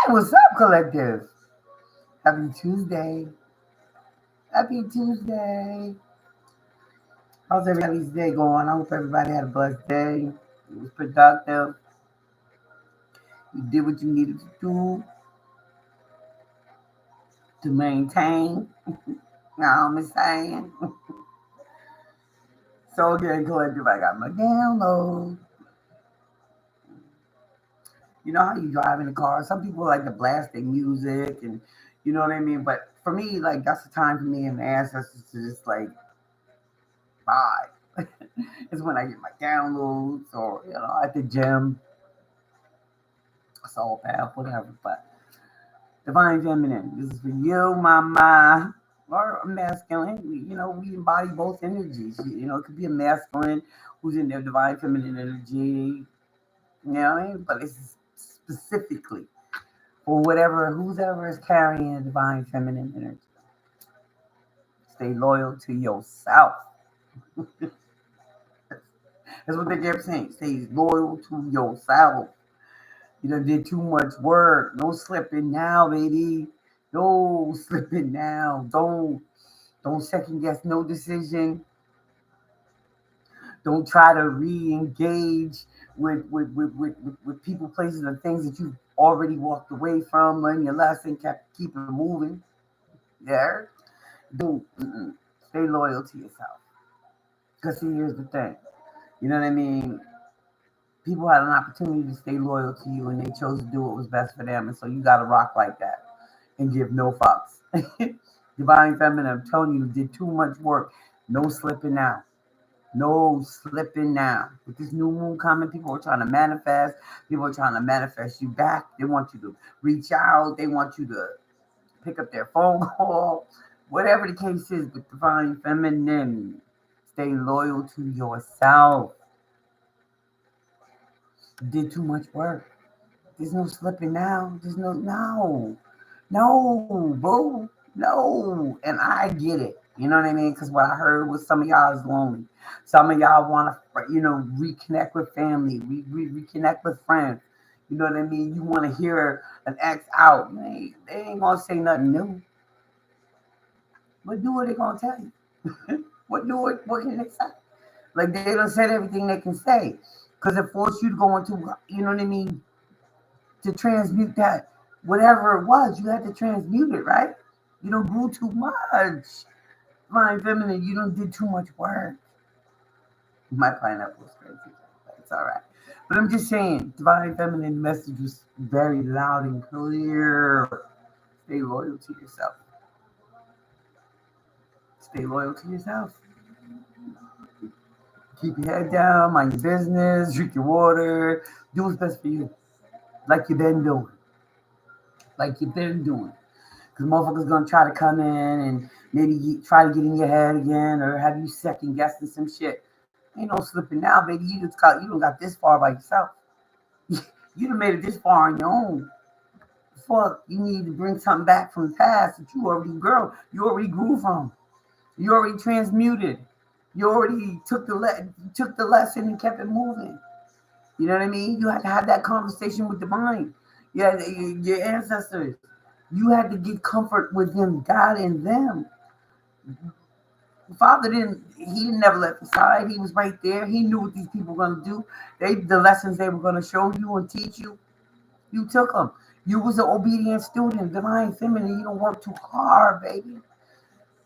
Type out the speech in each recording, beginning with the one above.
Hey, what's up, collective? Happy Tuesday. Happy Tuesday. How's everybody's day going? I hope everybody had a blessed day. It was productive. You did what you needed to do to maintain. You know what I'm saying? So good, collective. I got my download. You know how you drive in the car? Some people like to blast their music and you know what I mean? But for me, like, that's the time for me and the ancestors to just like vibe. It's when I get my downloads or at the gym, soul path, whatever. But divine feminine, this is for you, mama, or masculine. We embody both energies. It could be a masculine who's in their divine feminine energy. You know what I mean? But it's specifically for who's ever is carrying divine feminine energy. Stay loyal to yourself. That's what they kept saying. Stay loyal to yourself. You done did too much work. No slipping now, baby. No slipping now. Don't second guess no decision. Don't try to re-engage with people, places, and things that you've already walked away from. Learn your lesson. Keep it moving. Yeah. Don't stay loyal to yourself. Because see, here's the thing. You know what I mean? People had an opportunity to stay loyal to you, and they chose to do what was best for them. And so you got to rock like that and give no fucks. Divine Feminine, I'm telling you, did too much work. No slipping now. No slipping now. With this new moon coming, people are trying to manifest. People are trying to manifest you back. They want you to reach out. They want you to pick up their phone call. Whatever the case is with Divine Feminine, stay loyal to yourself. Did too much work. There's no slipping now. There's no, boo, no. And I get it. You know what I mean? Because what I heard was some of y'all is lonely. Some of y'all want to, reconnect with family, reconnect with friends. You know what I mean? You want to hear an ex out. They ain't gonna say nothing new. What do what they gonna tell you? What can they say? Like they done said everything they can say. Because it forced you to go into, you know what I mean, to transmute that whatever it was, you had to transmute it, right? You don't grew too much. Divine feminine, you don't did too much work. My pineapple was crazy, but it's all right. But I'm just saying, divine feminine message was very loud and clear. Stay loyal to yourself. Stay loyal to yourself. Keep your head down, mind your business, drink your water, do what's best for you, like you've been doing, like you've been doing. Because motherfuckers gonna try to come in and maybe try to get in your head again or have you second guessing some shit. Ain't no slipping now, baby. You don't got this far by yourself. You done made it this far on your own. Fuck, you need to bring something back from the past that you already grew from. You already transmuted. You already took the lesson and kept it moving. You know what I mean? You had to have that conversation with the mind. Yeah, your ancestors. You had to get comfort with them, God and them. Father didn't. He didn't never left your side. He was right there. He knew what these people were gonna do. The lessons they were gonna show you and teach you. You took them. You was an obedient student, divine feminine. You don't work too hard, baby.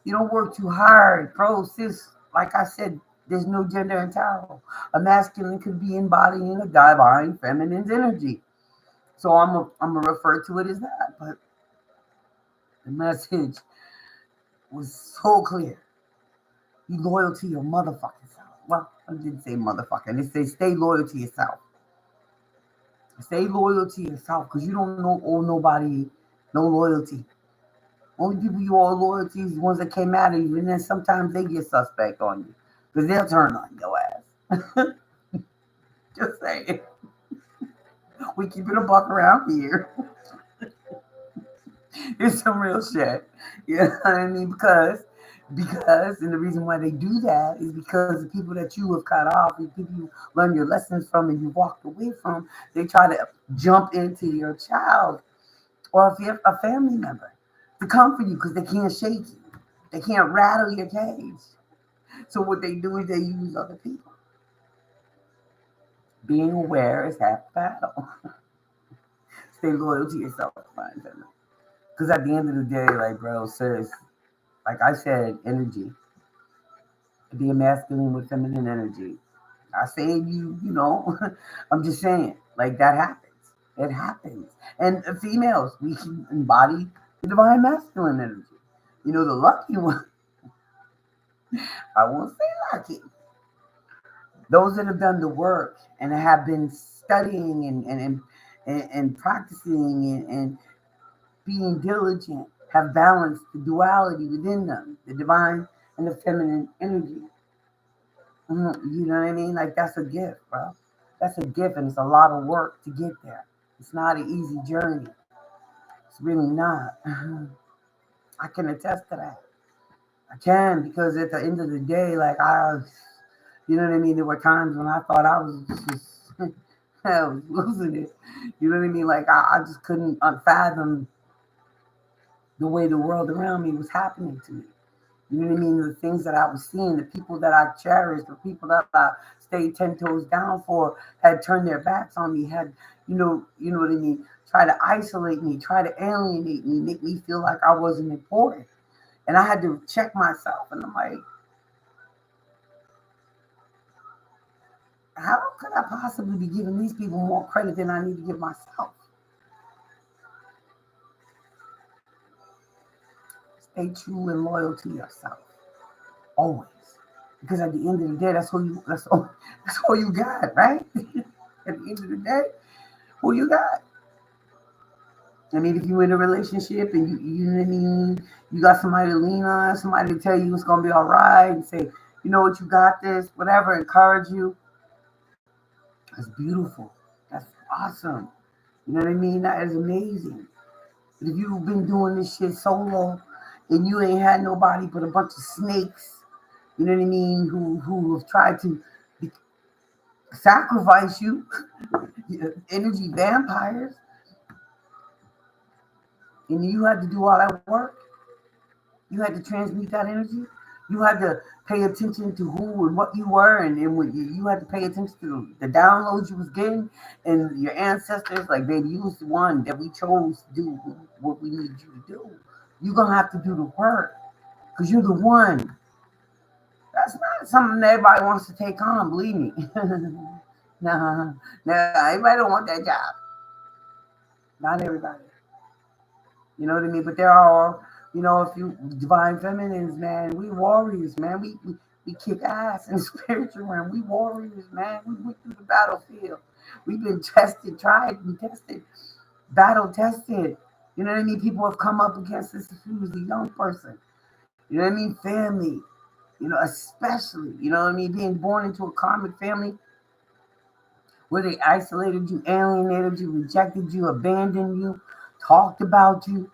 You don't work too hard, bro. Sis, like I said, there's no gender in tarot. A masculine could be embodying a divine feminine's energy. So I'm gonna refer to it as that. But the message was so clear. You loyal to your motherfucking self. Well, I didn't say motherfucking. It says stay loyal to yourself. Stay loyal to yourself because you don't know owe nobody no loyalty. Only people you owe loyalty is the ones that came out of you, and then sometimes they get suspect on you because they'll turn on your ass. Just saying. We keep it a buck around here. It's some real shit. You know what I mean? And the reason why they do that is because the people that you have cut off, the people you learn your lessons from and you walked away from, they try to jump into your child. or if you're a family member, to comfort you because they can't shake you. They can't rattle your cage. So what they do is they use other people. Being aware is half the battle. Stay loyal to yourself, find them. Because at the end of the day, like bro, sis, like I said, energy. Be a masculine with feminine energy. I say you, I'm just saying, like that happens. It happens. And females, we can embody the divine masculine energy. The lucky one, I won't say lucky. Those that have done the work and have been studying and practicing and being diligent have balanced the duality within them, the divine and the feminine energy. You know what I mean? Like that's a gift, bro. That's a gift, and it's a lot of work to get there. It's not an easy journey. It's really not. I can attest to that. I can because at the end of the day, like you know what I mean. There were times when I thought I was just, I was losing it. You know what I mean? Like I just couldn't unfathom the way the world around me was happening to me. You know what I mean? The things that I was seeing, the people that I cherished, the people that I stayed 10 toes down for, had turned their backs on me, had, you know what I mean, try to isolate me, try to alienate me, make me feel like I wasn't important. And I had to check myself, and I'm like, how could I possibly be giving these people more credit than I need to give myself? Stay true and loyal to yourself, always. Because at the end of the day, that's all you got, right? At the end of the day, who you got? I mean, if you're in a relationship and you know what I mean, you got somebody to lean on, somebody to tell you it's gonna be all right, and say, you know what, you got this, whatever, encourage you. That's beautiful. That's awesome. You know what I mean? That is amazing. But if you've been doing this shit solo and you ain't had nobody but a bunch of snakes, you know what I mean, who have tried to sacrifice you, energy vampires, and you had to do all that work. You had to transmute that energy. You had to pay attention to who and what you were, and what you had to pay attention to the downloads you was getting, and your ancestors. Like, baby, you was the one that we chose to do what we need you to do. You're gonna have to do the work because you're the one. That's not something that everybody wants to take on. Believe me. Nah, everybody don't want that job. Not everybody. You know what I mean? But there are, a few divine feminines, man. We warriors, man. We kick ass in the spiritual realm. We warriors, man. We went through the battlefield. We've been tested, tried, and tested, battle tested. You know what I mean? People have come up against us if you was a young person. You know what I mean? Family, especially, you know what I mean? Being born into a karmic family where they isolated you, alienated you, rejected you, abandoned you, talked about you.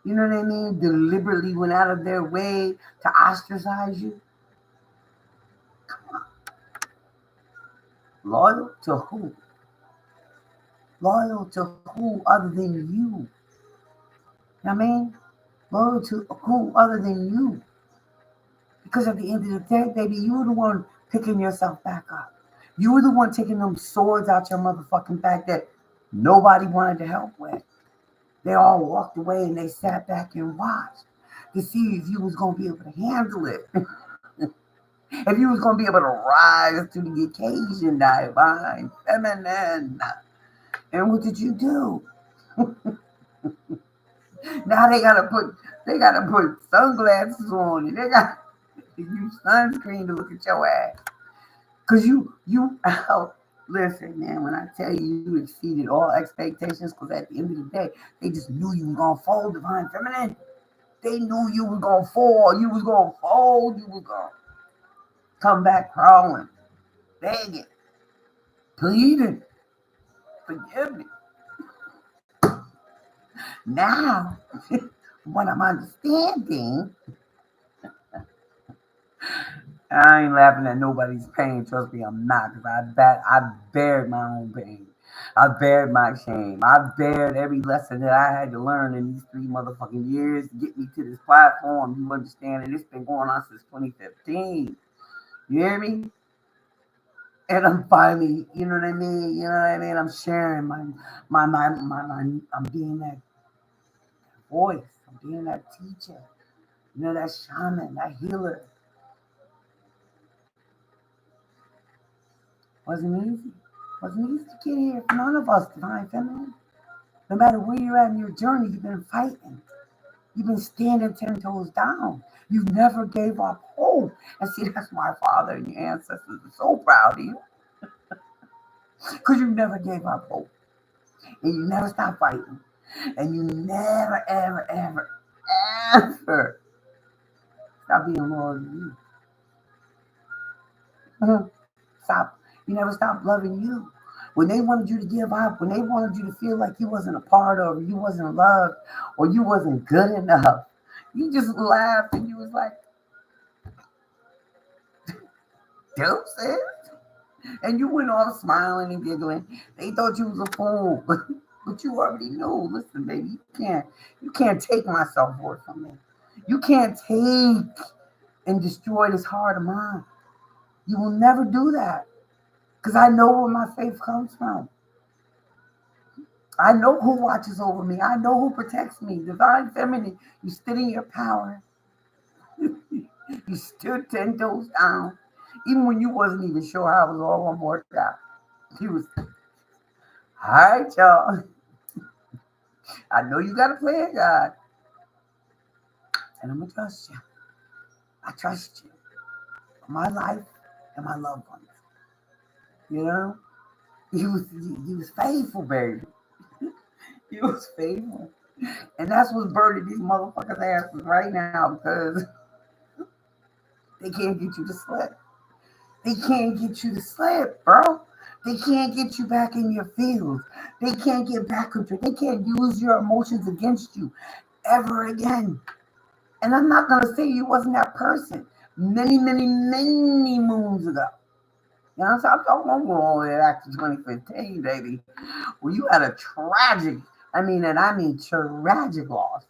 You know what I mean? Deliberately went out of their way to ostracize you. Loyal to who? Loyal to who other than you? You know what I mean? Loyal to who other than you? Because at the end of the day, baby, you were the one picking yourself back up. You were the one taking them swords out your motherfucking back that nobody wanted to help with. They all walked away and they sat back and watched to see if you was gonna be able to handle it. If you was gonna be able to rise to the occasion, divine feminine. And what did you do? Now they gotta put sunglasses on and they got to use sunscreen to look at your ass. Cause you out. Listen, man, when I tell you you exceeded all expectations, because at the end of the day, they just knew you were gonna fold, divine feminine. They knew you was gonna fall, you was gonna fold, you was gonna come back crawling, begging, pleading, forgive me. Now, what I'm understanding, I ain't laughing at nobody's pain. Trust me, I'm not. Because I bared my own pain. I bared my shame. I bared every lesson that I had to learn in these 3 motherfucking years to get me to this platform. You understand? And it's been going on since 2015. You hear me? And I'm finally, you know what I mean? You know what I mean? I'm sharing I'm being that voice. I'm being that teacher. You know, that shaman, that healer. Wasn't easy. Wasn't easy to get here for none of us, Divine Feminine. No matter where you're at in your journey, you've been fighting. You've been standing 10 toes down. You never gave up hope. And see, that's my father and your ancestors are so proud of you. Because you never gave up hope. And you never stopped fighting. And you never, ever, ever, ever stop being loyal to you. Stop. You never stopped loving you. When they wanted you to give up, when they wanted you to feel like you wasn't a part of, or you wasn't loved, or you wasn't good enough, you just laughed and you was like, deuces. And you went off smiling and giggling. They thought you was a fool, but you already knew. Listen, baby, you can't take my self-worth from me. You can't take and destroy this heart of mine. You will never do that. Because I know where my faith comes from. I know who watches over me. I know who protects me. Divine Feminine, you stood in your power. You stood 10 toes down. Even when you wasn't even sure how it was all going to work out. You was, all right, y'all. I know you got a plan, God. And I'm going to trust you. I trust you. My life and my loved ones. You know? You was faithful, baby. You was faithful. And that's what's burning these motherfuckers' asses right now because they can't get you to slip. They can't get you to slip, bro. They can't get you back in your fields. They can't get back into it. They can't use your emotions against you ever again. And I'm not going to say you wasn't that person many, many, many moons ago. You know what I'm saying? I'm talking about all that after 2015, baby. Well, you had a tragic, tragic loss.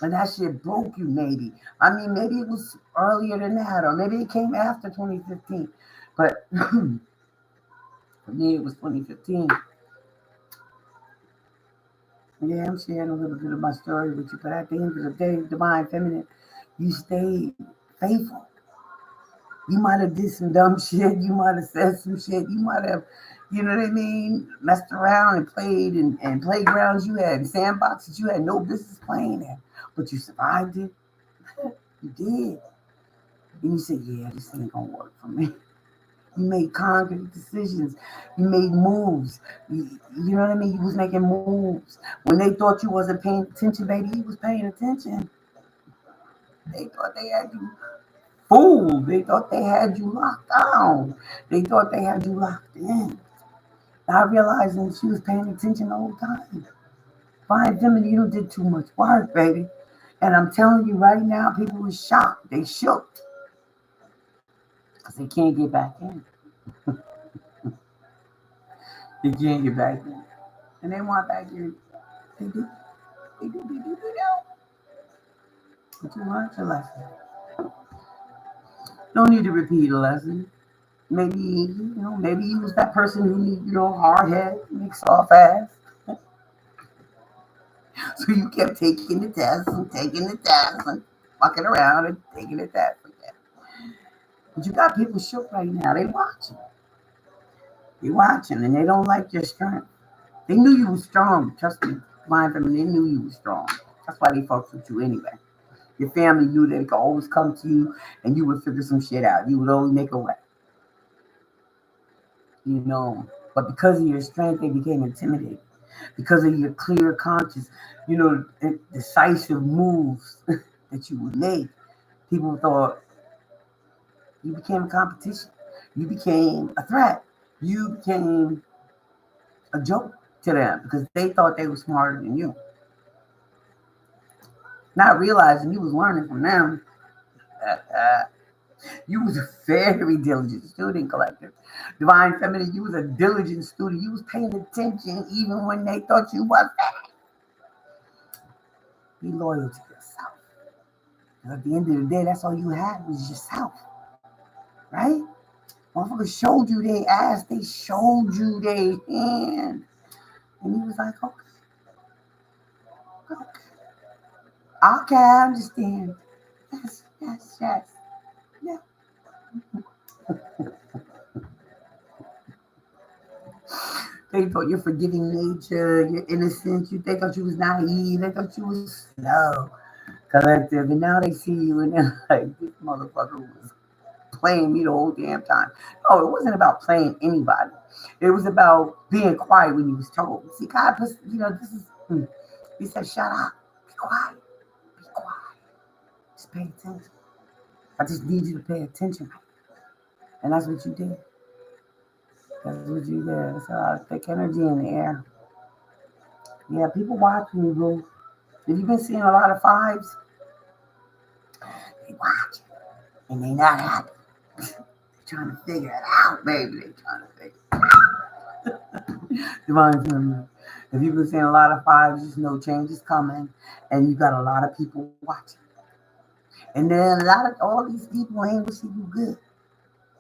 And that shit broke you, maybe. Maybe it was earlier than that, or maybe it came after 2015. But for me, it was 2015. Yeah, I'm sharing a little bit of my story with you. But at the end of the day, Divine Feminine, you stayed faithful. You might have did some dumb shit. You might have said some shit. You might have, you know what I mean, messed around and played in playgrounds you had, in sandboxes you had no business playing in. But you survived it. You did. And you said, yeah, this ain't going to work for me. You made concrete decisions. You made moves. You know what I mean? You was making moves. When they thought you wasn't paying attention, baby, you was paying attention. They thought they had you fooled. They thought they had you locked down. They thought they had you locked in. Not realizing she was paying attention the whole time. Fine Feminine, you did too much work, baby. And I'm telling you right now, people were shocked. They shook. Because they can't get back in. They can't get back in. And they want back in. They do. They do. But you learned your lesson. Don't need to repeat a lesson. Maybe, maybe you was that person who need, hard head, big soft ass. So you kept taking the test and fucking around and taking the test again. But you got people shook right now. They watching. They watching and they don't like your strength. They knew you were strong. Trust me, Divine Feminine, they knew you were strong. That's why they fucked with you anyway. Your family knew they could always come to you and you would figure some shit out. You would always make a way. But because of your strength, they became intimidated. Because of your clear conscious, decisive moves that you would make, people thought you became a competition. You became a threat. You became a joke to them because they thought they were smarter than you. Not realizing you was learning from them. You was a very diligent student, Collective. Divine Feminine, you was a diligent student. You was paying attention even when they thought you wasn't. Be loyal to yourself. And at the end of the day, that's all you had was yourself. Right? Motherfuckers showed you their ass. They showed you their hand. And he was like, okay. Okay, I understand. Yes, yes, yes. Yeah. They thought your forgiving nature, your innocence, they thought you was naive, they thought you was slow, collective, and now they see you and they're like, this motherfucker was playing me the whole damn time. No, it wasn't about playing anybody. It was about being quiet when you was told. See, God, this is, he said, shut up, be quiet, be quiet, just pay attention. I just need you to pay attention. And that's what you did. That's what you did. There's a lot of thick energy in the air. Yeah, people watching you, boo. If you've been seeing a lot of fives, they watch and they not happy. They're trying to figure it out, baby. They're trying to figure it out. Divine Feminine. If you've been seeing a lot of fives, just know change is coming, and you got a lot of people watching. And then a lot of all these people ain't wishing you good.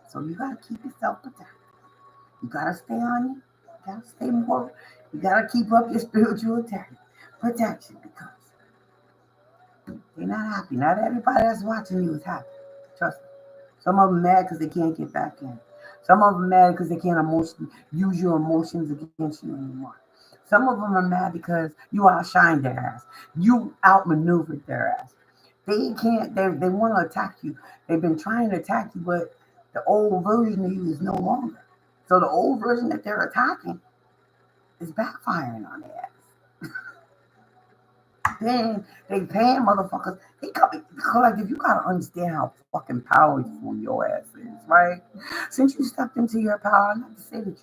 So you gotta keep yourself protected. You gotta stay on you. You gotta stay more. You gotta keep up your spiritual protection because they're not happy. Not everybody that's watching you is happy. Trust me. Some of them mad because they can't get back in. Some of them mad because they can't use your emotions against you anymore. Some of them are mad because you outshined their ass. You outmaneuvered their ass. They can't. They want to attack you. They've been trying to attack you, but the old version of you is no longer. So the old version that they're attacking is backfiring on their ass. Then they paying motherfuckers. They come like if you gotta understand how fucking powerful your ass is, right? Since you stepped into your power, I'm not to say that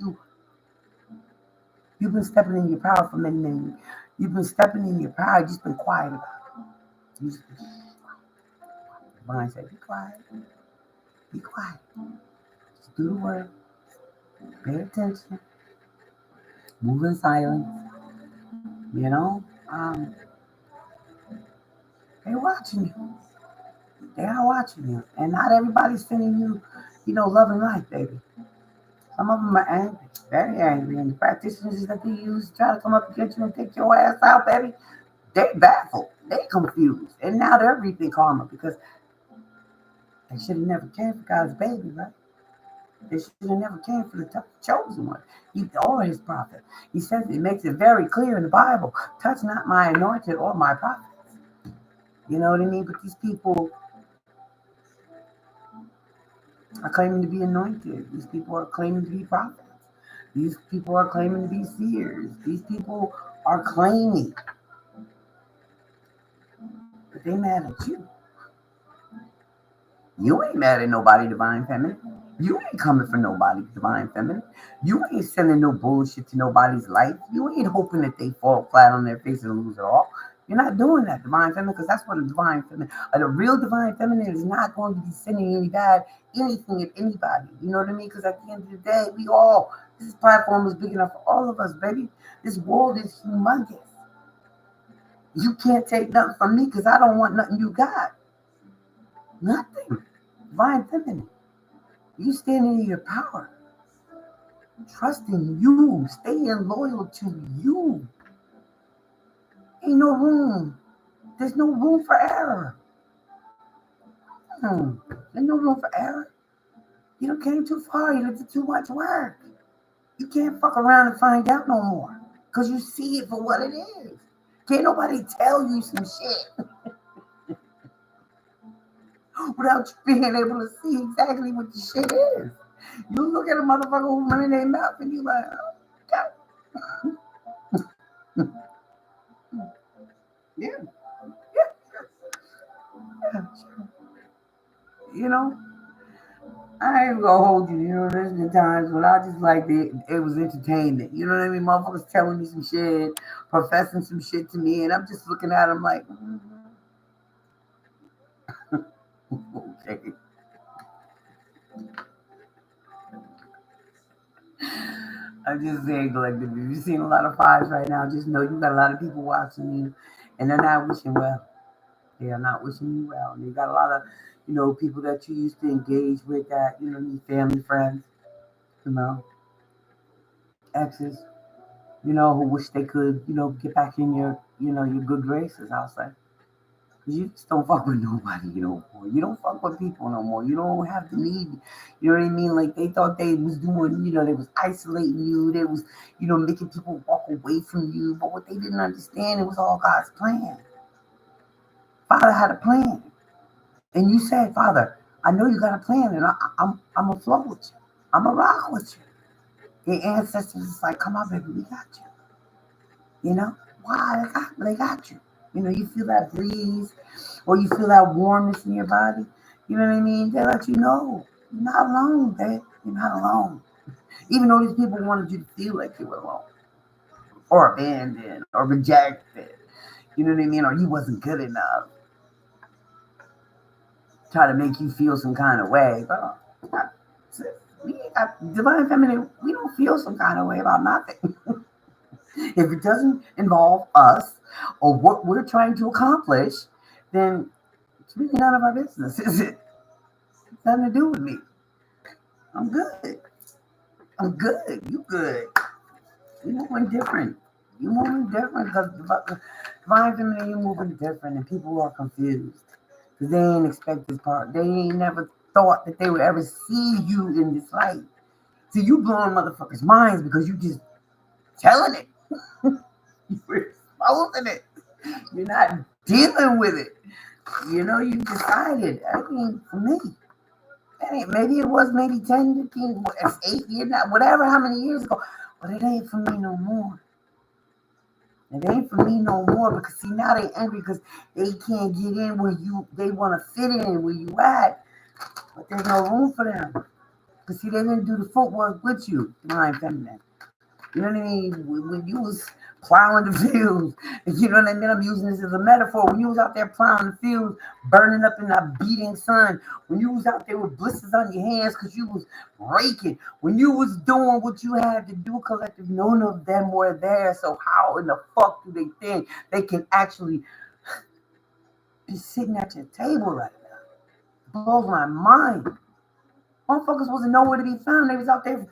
you've been stepping in your power for many, many. You've been stepping in your power, you've just been quiet about it. You just been Divine said, be quiet. Be quiet. Just do the work. Pay attention. Move in silence. You know? They're watching you. They are watching you. And not everybody's sending you, love and life, baby. Some of them are angry, very angry. And the practitioners that they use to try to come up against you and take your ass out, baby, they baffled. They confused. And now they're reaping karma because they should have never came for God's baby, right? They should have never came for the chosen one. He or his prophet. He says it makes it very clear in the Bible. Touch not my anointed or my prophets. You know what I mean? But these people are claiming to be anointed. These people are claiming to be prophets. These people are claiming to be seers. These people are claiming. But they mad at you. You ain't mad at nobody, Divine Feminine. You ain't coming for nobody, Divine Feminine. You ain't sending no bullshit to nobody's life. You ain't hoping that they fall flat on their face and lose it all. You're not doing that, Divine Feminine, because that's what a Divine Feminine, a real Divine Feminine is not going to be sending anything at anybody. You know what I mean? Because at the end of the day, this platform is big enough for all of us, baby. This world is humongous. You can't take nothing from me because I don't want nothing you got. Nothing. Divine Feminine. You standing in your power. Trusting you. Staying loyal to you. Ain't no room. There's no room for error. There's no room for error. You done came too far. You did too much work. You can't fuck around and find out no more. Because you see it for what it is. Can't nobody tell you some shit without you being able to see exactly what the shit is. You look at a motherfucker who running their mouth and you like, oh, God. Yeah. Yeah. You know, I ain't gonna hold you. There's been times when I just like it was entertainment. You know what I mean? Motherfuckers telling me some shit, professing some shit to me, and I'm just looking at them like, okay. I'm just saying, collectively, if you're seeing a lot of fives right now, just know you got a lot of people watching you, and they're not wishing well. They are not wishing you well. And you got a lot of, people that you used to engage with that, your family, friends, you know, exes, who wish they could, get back in your good graces, I'll say. 'Cause you just don't fuck with nobody, more. You don't fuck with people no more. You don't have the need. You know what I mean? Like they thought they was doing, they was isolating you. They was, making people walk away from you. But what they didn't understand, it was all God's plan. Father had a plan. And you said, Father, I know you got a plan, and I'm a flow with you. I'm a rock with you. Your ancestors is like, come on, baby, we got you. Why they got you. You feel that breeze, or you feel that warmness in your body. You know what I mean? They let you know you're not alone, babe. You're not alone. Even though these people wanted you to feel like you were alone, or abandoned, or rejected. You know what I mean? Or you wasn't good enough. Try to make you feel some kind of way. But we ain't got divine feminine. We don't feel some kind of way about nothing. If it doesn't involve us or what we're trying to accomplish, then it's really none of our business, is it? It's nothing to do with me. I'm good. I'm good. You good. You moving different. You moving different because divine feminine, you moving different, and people are confused because they ain't expect this part. They ain't never thought that they would ever see you in this light. See, you blowing motherfuckers' minds because you just telling it. You're exposing it. You're not dealing with it. You decided. I mean, for me, maybe it was maybe 10, 15, 8 years, whatever, how many years ago. But it ain't for me no more. It ain't for me no more because see now they angry because they can't get in where they want to fit in where you at, but there's no room for them. Because see they didn't do the footwork with you, divine feminine. You know what I mean? When you was plowing the fields, you know what I mean? I'm using this as a metaphor. When you was out there plowing the fields, burning up in that beating sun, when you was out there with blisters on your hands because you was raking, when you was doing what you had to do, collective, none of them were there. So how in the fuck do they think they can actually be sitting at your table right now? It blows my mind. Motherfuckers wasn't nowhere to be found. They was out there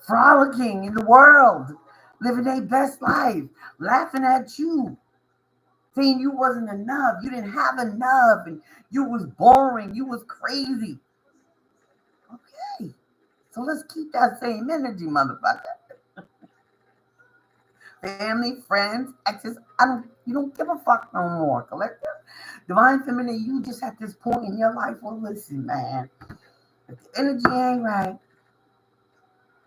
frolicking in the world, living their best life, laughing at you, saying you wasn't enough, you didn't have enough, and you was boring, you was crazy. Okay, so let's keep that same energy, motherfucker. Family, friends, exes, you don't give a fuck no more, collective. Divine feminine, you just at this point in your life, well, listen, man, if the energy ain't right,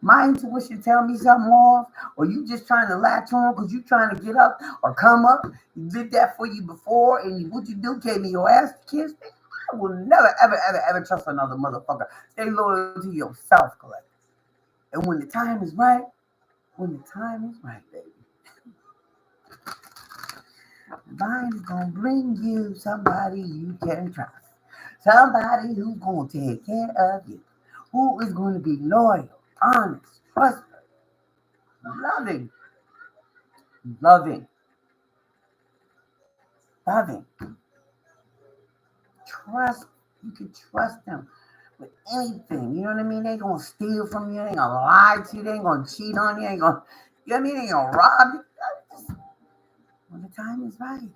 my intuition tell me something off, or you just trying to latch on because you trying to get up or come up. You did that for you before, and what you do gave me your ass to kiss me. I will never, ever, ever, ever trust another motherfucker. Stay loyal to yourself, collective. And when the time is right, baby, Divine is gonna bring you somebody you can trust, somebody who's gonna take care of you, who is going to be loyal, honest, trustworthy, loving, loving, loving. Trust, you can trust them with anything. You know what I mean? They ain't gonna steal from you, they ain't gonna lie to you, they ain't gonna cheat on you, ain't gonna, you know what I mean? They ain't gonna rob you. When the time is right,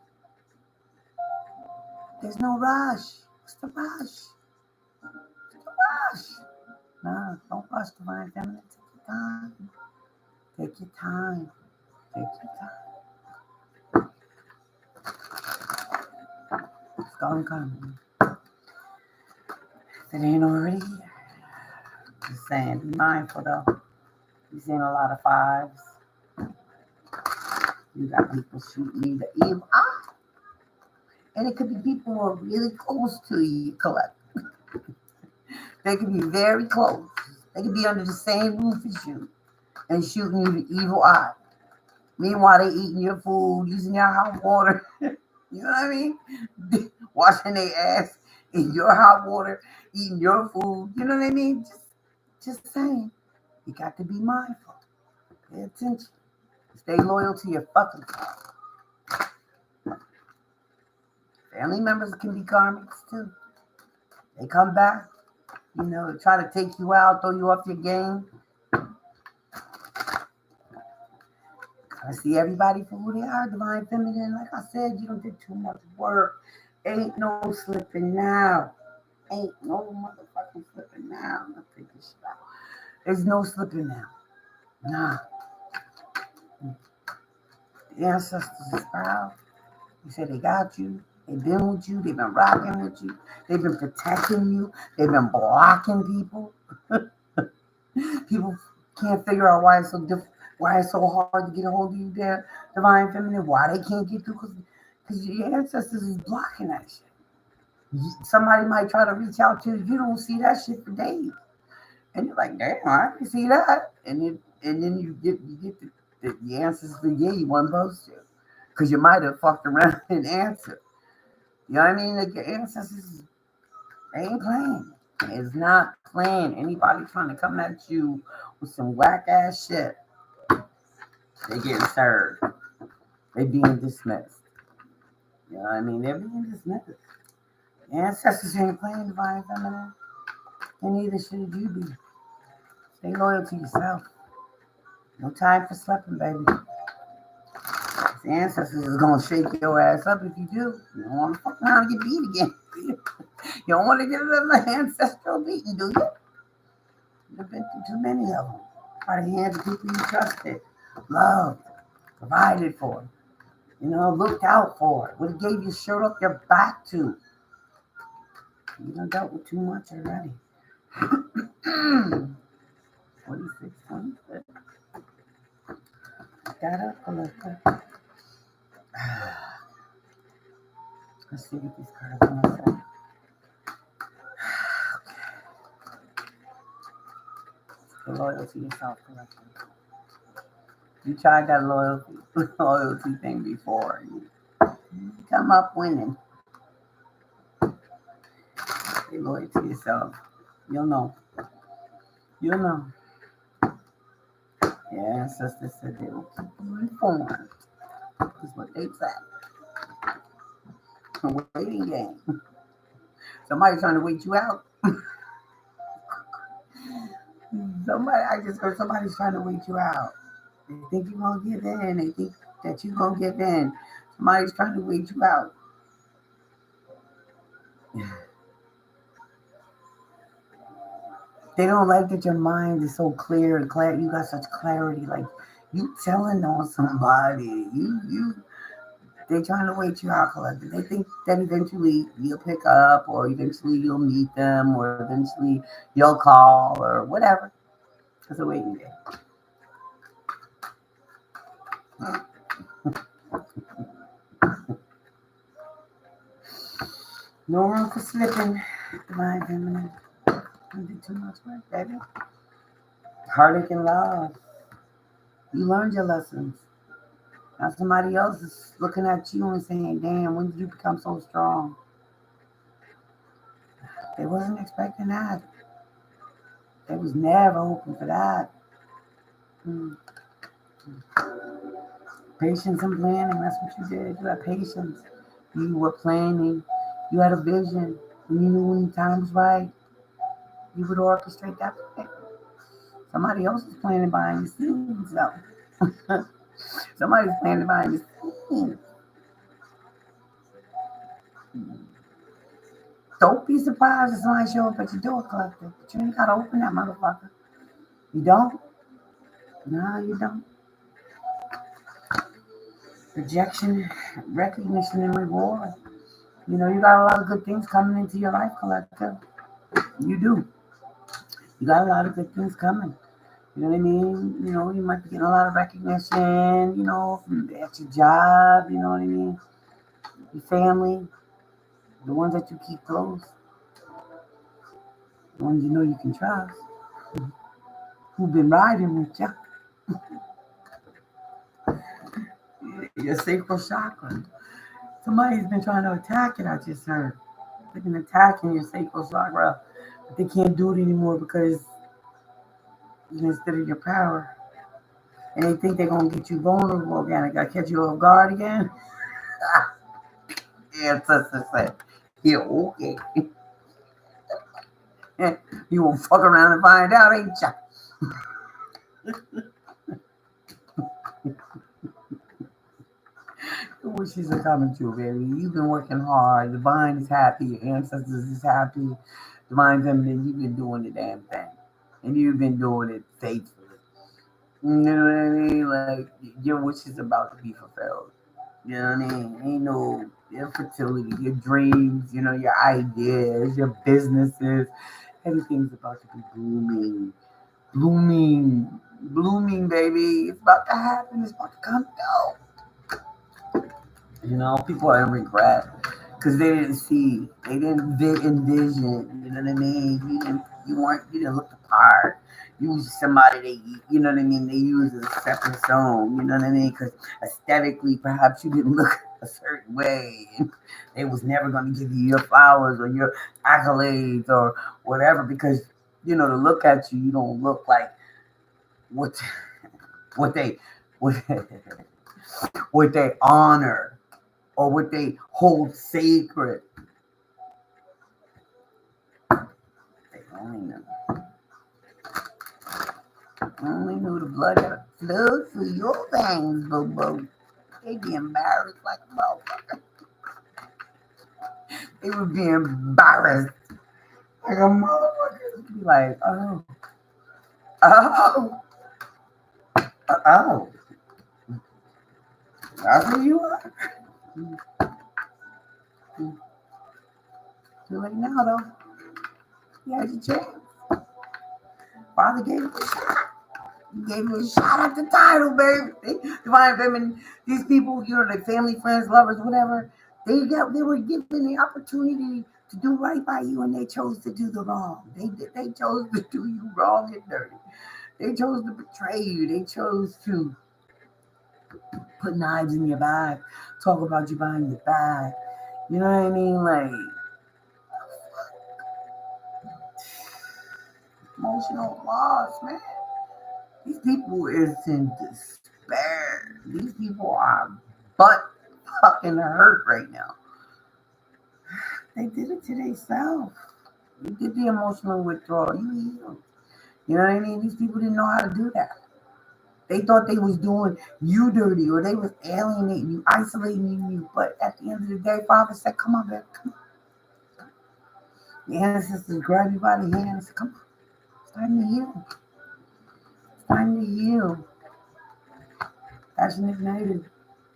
there's no rush. What's the rush? What's the rush? No, don't rush, divine feminine. Take your time. Take your time. Take your time. It's gonna come. If it ain't already here. Just saying, be mindful though. You're seeing a lot of fives. You got people shooting you the evil eye. And it could be people who are really close to you, collect. They could be very close. They could be under the same roof as you and shooting you the evil eye. Meanwhile, they eating your food, using your hot water. You know what I mean? Washing their ass in your hot water, eating your food. You know what I mean? Just saying. You got to be mindful. Pay attention. Stay loyal to your fucking self. Family members can be karmics too. They come back, try to take you out, throw you off your game. I see everybody for who they are, divine feminine. Like I said, you don't do too much work. Ain't no slipping now. Ain't no motherfucking slipping now. Let's take this shit out. There's no slipping now. Nah. The ancestors is proud. They said they got you. They've been with you. They've been rocking with you. They've been protecting you. They've been blocking people. People can't figure out why it's so difficult. Why it's so hard to get a hold of you there, divine feminine. Why they can't get through? Because your ancestors is blocking that shit. Somebody might try to reach out to you. You don't see that shit for days. And you're like, damn, I can see that. And then you get the answers for you weren't supposed to. Because you might have fucked around and answered. You know what I mean? Like your ancestors, they ain't playing. It's not playing. Anybody trying to come at you with some whack ass shit, they getting served. They being dismissed. You know what I mean? They're being dismissed. The ancestors ain't playing, divine feminine. And neither should you be. Stay loyal to yourself. No time for sleeping, baby. The ancestors is gonna shake your ass up if you do. You don't want to fuck around and get beat again. You don't want to get another ancestral beating, do you? You've been through too many of them. By the hands of people you trusted, loved, provided for, looked out for. Would have gave you shirt up your back to. You done dealt with too much already. 46, 26. Got up, Alyssa. Let's see what these cards are going to say. The loyalty yourself collection. You tried that loyalty thing before. You come up winning. Stay loyal to yourself. You'll know. You'll know. Yeah, ancestors said they will keep you informed. That's what they said. Waiting game. Somebody's trying to wait you out. I just heard somebody's trying to wait you out. They think you're going to give in. They think that you're going to give in. Somebody's trying to wait you out. They don't like that your mind is so clear and clear. You got such clarity. Like, you telling on somebody. They're trying to wait you out, collective. They think that eventually you'll pick up, or eventually you'll meet them, or eventually you'll call, or whatever. It's a waiting game. No room for slipping, divine feminine. Don't do too much work, baby. Heartache and love. You learned your lessons. Now somebody else is looking at you and saying, damn, when did you become so strong? They wasn't expecting that. They was never hoping for that. Patience and planning, that's what you did. You had patience. You were planning. You had a vision. And you knew when the time was right, you would orchestrate that plan. Somebody else is planning behind the scenes, though. Somebody's planning behind the scenes. Don't be surprised if somebody show up at your door, collective. But you ain't got to open that motherfucker. You don't? No, you don't. Rejection, recognition, and reward. You got a lot of good things coming into your life, collective. You do. You got a lot of good things coming. You know what I mean? You might be getting a lot of recognition, at your job, you know what I mean? Your family, the ones that you keep close, the ones you know you can trust, who've been riding with you. Your sacral chakra. Somebody's been trying to attack it, I just heard. They've been attacking your sacral chakra, but they can't do it anymore because instead of your power. And they think they're gonna get you vulnerable again. They gotta catch you off guard again. Ancestors said, yeah, okay. You won't fuck around and find out, ain't ya? Your wishes are coming true, baby. You've been working hard. Divine is happy. Your ancestors is happy. Divine feminine, you've been doing the damn thing. And you've been doing it faithfully. You know what I mean? Like, your wish is about to be fulfilled. You know what I mean? Ain't no infertility, your dreams, your ideas, your businesses. Everything's about to be blooming. Blooming. Blooming, baby. It's about to happen. It's about to come out. People are in regret because they didn't see, they didn't envision. You know what I mean? You didn't look the part. You was somebody you know what I mean. They use as a stepping stone. You know what I mean? Because aesthetically, perhaps you didn't look a certain way. They was never going to give you your flowers or your accolades or whatever because to look at you, you don't look like what what they what, what they honor or what they hold sacred. They only knew the blood that flowed through your veins, boo boo. They be embarrassed like a motherfucker. They would be embarrassed like a motherfucker. Be like, oh, oh, that's who you are. Too late now, though. You had your chance. Father gave you a shot. He gave you a shot at the title, baby. Divine Feminine, these people, their family, friends, lovers, whatever, they were given the opportunity to do right by you, and they chose to do the wrong. They chose to do you wrong and dirty. They chose to betray you. They chose to put knives in your back, talk about you behind your back. You know what I mean? Like, emotional loss, man. These people is in despair. These people are butt fucking hurt right now. They did it to themselves. You did the emotional withdrawal. You healed. You know what I mean? These people didn't know how to do that. They thought they was doing you dirty or they was alienating you, isolating you. But at the end of the day, Father said, come on, baby, come on. The ancestors grabbed you by the hand and said, come on. It's time to heal. It's time to heal. Passion ignited.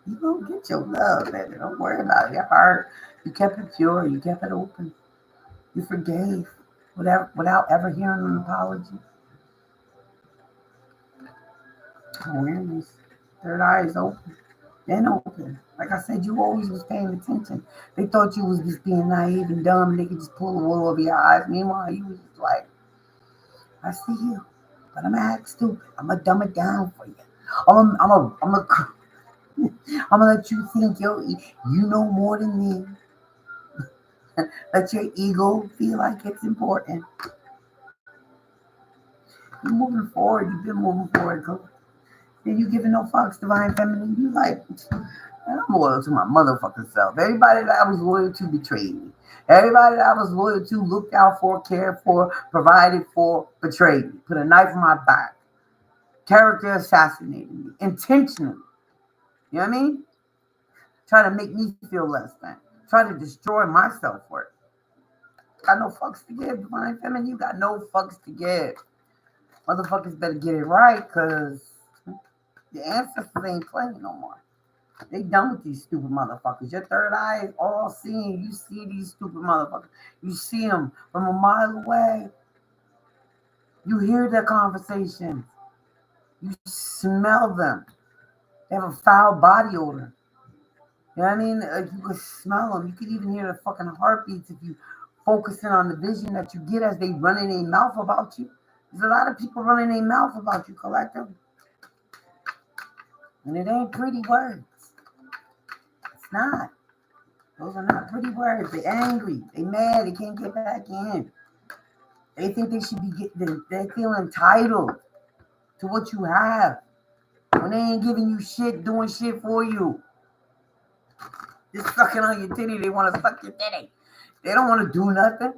You gonna get your love, baby. Don't worry about your heart. You kept it pure. You kept it open. You forgave without ever hearing an apology. Awareness. Third eye is open. Then open. Like I said, you always was paying attention. They thought you was just being naive and dumb and they could just pull the wool over your eyes. Meanwhile, you was just like, I see you, but I'm gonna act stupid. I'm gonna dumb it down for you. I'm gonna let you think you know more than me. Let your ego feel like it's important. You're moving forward. You've been moving forward. Then you giving no fucks, Divine Feminine. You like, I'm loyal to my motherfucking self. Everybody that I was loyal to betrayed me. Everybody that I was loyal to, looked out for, cared for, provided for, betrayed me. Put a knife in my back. Character assassinated me. Intentionally. You know what I mean? Try to make me feel less than. Try to destroy my self-worth. Got no fucks to give, Divine Feminine. You got no fucks to give. Motherfuckers better get it right, because the ancestors ain't playing no more. They done with these stupid motherfuckers. Your third eye is all seeing. You see these stupid motherfuckers. You see them from a mile away. You hear their conversations. You smell them. They have a foul body odor. You know what I mean? Like, you can smell them. You can even hear the fucking heartbeats if you focus in on the vision that you get as they running their mouth about you. There's a lot of people running their mouth about you, collective. And it ain't pretty words. It's not. Those are not pretty words. They're angry. They mad. They can't get back in. They think they should be getting. They feel entitled. to what you have. When they ain't giving you shit, doing shit for you. Just sucking on your titty. They want to suck your titty. They don't want to do nothing.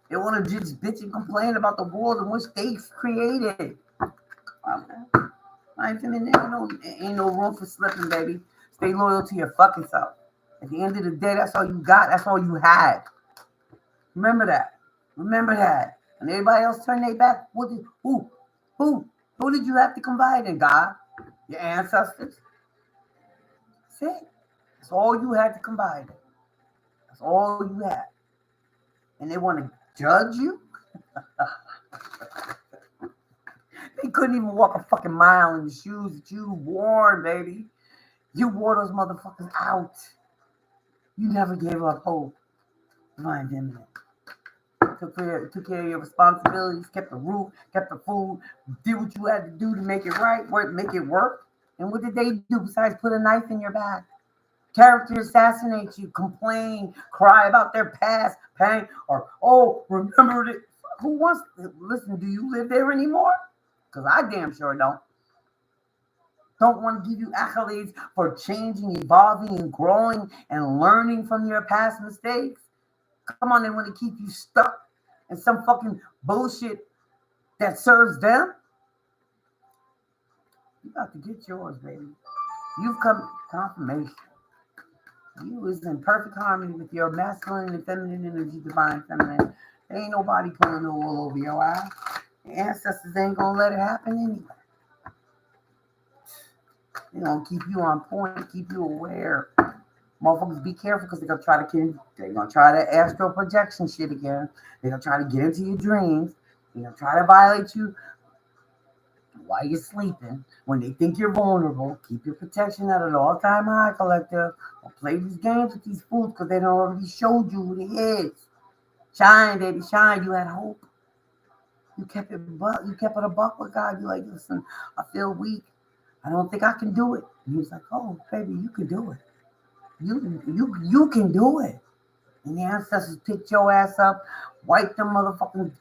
They want to just bitch and complain about the world in which they created. Ain't no room for slipping, baby. Stay loyal to your fucking self. At the end of the day, that's all you got. That's all you had. Remember that. Remember that. And everybody else turn their back. Who did you have to confide in? God? Your ancestors? That's it. That's all you had to confide in. That's all you had. And they want to judge you? They couldn't even walk a fucking mile in the shoes that you wore, baby. You wore those motherfuckers out. You never gave up hope. Divine feminine. Took care of your responsibilities, kept the roof, kept the food, did what you had to do to make it right, make it work. And what did they do besides put a knife in your back? Character assassinate you, complain, cry about their past, pain, or, oh, remember it. Who wants to listen? Do you live there anymore? Because I damn sure don't. Don't want to give you accolades for changing, evolving, and growing and learning from your past mistakes. Come on, they want to keep you stuck in some fucking bullshit that serves them. You got to get yours, baby. You've come confirmation. You is in perfect harmony with your masculine and feminine energy, divine feminine. There ain't nobody pulling no wool over your eyes. Your ancestors ain't gonna let it happen anyway. They're gonna keep you on point, keep you aware. Motherfuckers, be careful because they're gonna try to astral projection shit again. They're gonna try to get into your dreams. They're gonna try to violate you while you're sleeping. When they think you're vulnerable, keep your protection at an all-time high, collective. Don't play these games with these fools because they done already showed you who they is. Shine, baby, shine. You had hope. You kept it a buck with God. You're like, listen, I feel weak. I don't think I can do it. And he was like, oh, baby, you can do it. You can do it. And the ancestors picked your ass up, wiped them motherfucking,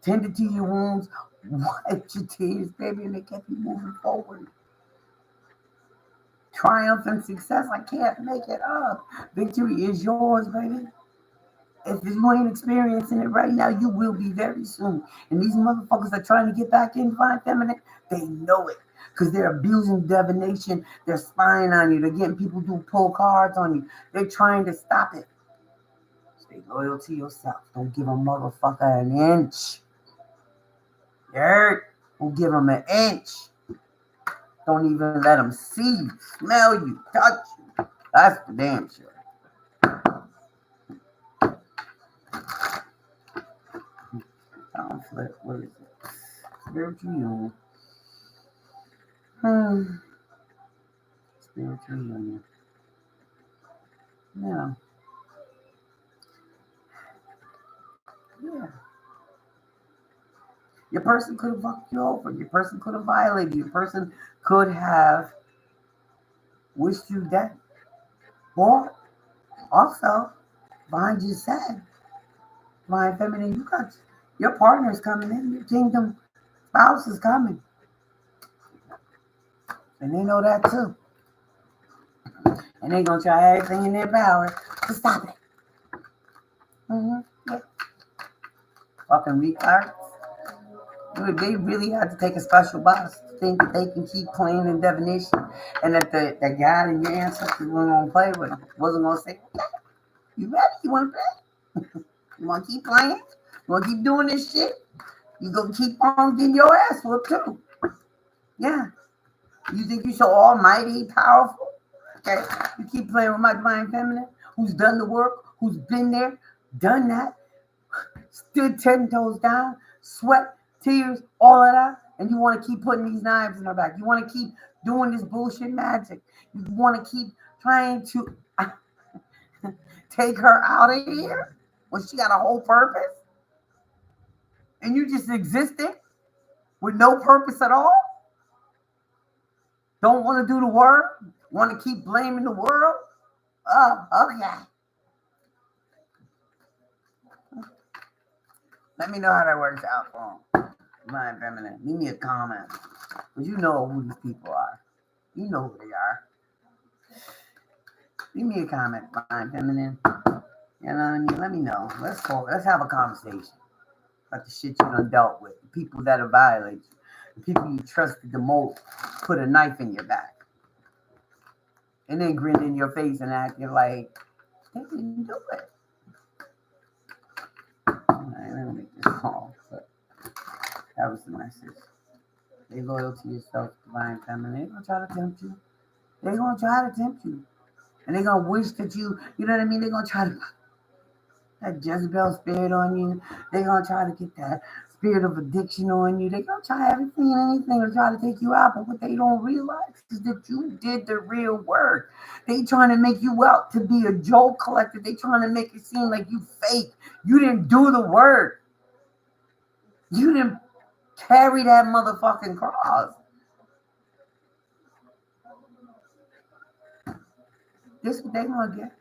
tended to your wounds, wiped your tears, baby, and they kept you moving forward. Triumph and success, I can't make it up. Victory is yours, baby. If you ain't experiencing it right now, you will be very soon. And these motherfuckers are trying to get back in divine feminine. They know it. Because they're abusing divination. They're spying on you. They're getting people to pull cards on you. They're trying to stop it. Stay loyal to yourself. Don't give a motherfucker an inch. You heard? Don't give them an inch. Don't even let them see you, smell you, touch you. That's the damn shit. Conflict. What is it? Spiritual union. Spiritual union. Yeah. Yeah. Your person could have fucked you over. Your person could have violated you. Your person could have wished you dead. Or also, behind you said, my feminine, you got your partner's coming in. Your kingdom spouse is coming. And they know that too. And they're going to try everything in their power to stop it. Yeah. Fucking retards. They really had to take a special box to think that they can keep playing in divination and that the God and your ancestors weren't going to play with them. Wasn't going to say, okay, you ready? You want to play? You want to keep playing? You want to keep doing this shit? You going to keep on getting your ass whooped too. Yeah. You think you're so almighty, powerful? Okay. You keep playing with my divine feminine, who's done the work, who's been there, done that, stood 10 toes down, sweat, tears, all of that, and you want to keep putting these knives in her back. You want to keep doing this bullshit magic. You want to keep trying to take her out of here when she got a whole purpose, and you just existing with no purpose at all. Don't want to do the work. Want to keep blaming the world. Oh, okay. Let me know how that works out for them. Divine Feminine. Leave me a comment. Because you know who these people are. You know who they are. Leave me a comment, Divine Feminine. You know what I mean? Let me know. Let's talk. Let's have a conversation about the shit you done dealt with. The people that have violated you. The people you trusted the most put a knife in your back. And then grinned in your face and acted like they didn't do it. Alright, let me make this call. But that was the message. Stay loyal to yourself, Divine Feminine. They're gonna try to tempt you. They're gonna try to tempt you. And they're gonna wish that you know what I mean? They're gonna try to that Jezebel spirit on you. They're gonna try to get that spirit of addiction on you. They're gonna try everything and anything to try to take you out. But what they don't realize is that you did the real work. They trying to make you out to be a joke collector. They trying to make it seem like you fake. You didn't do the work. You didn't carry that motherfucking cross. This what they gonna get.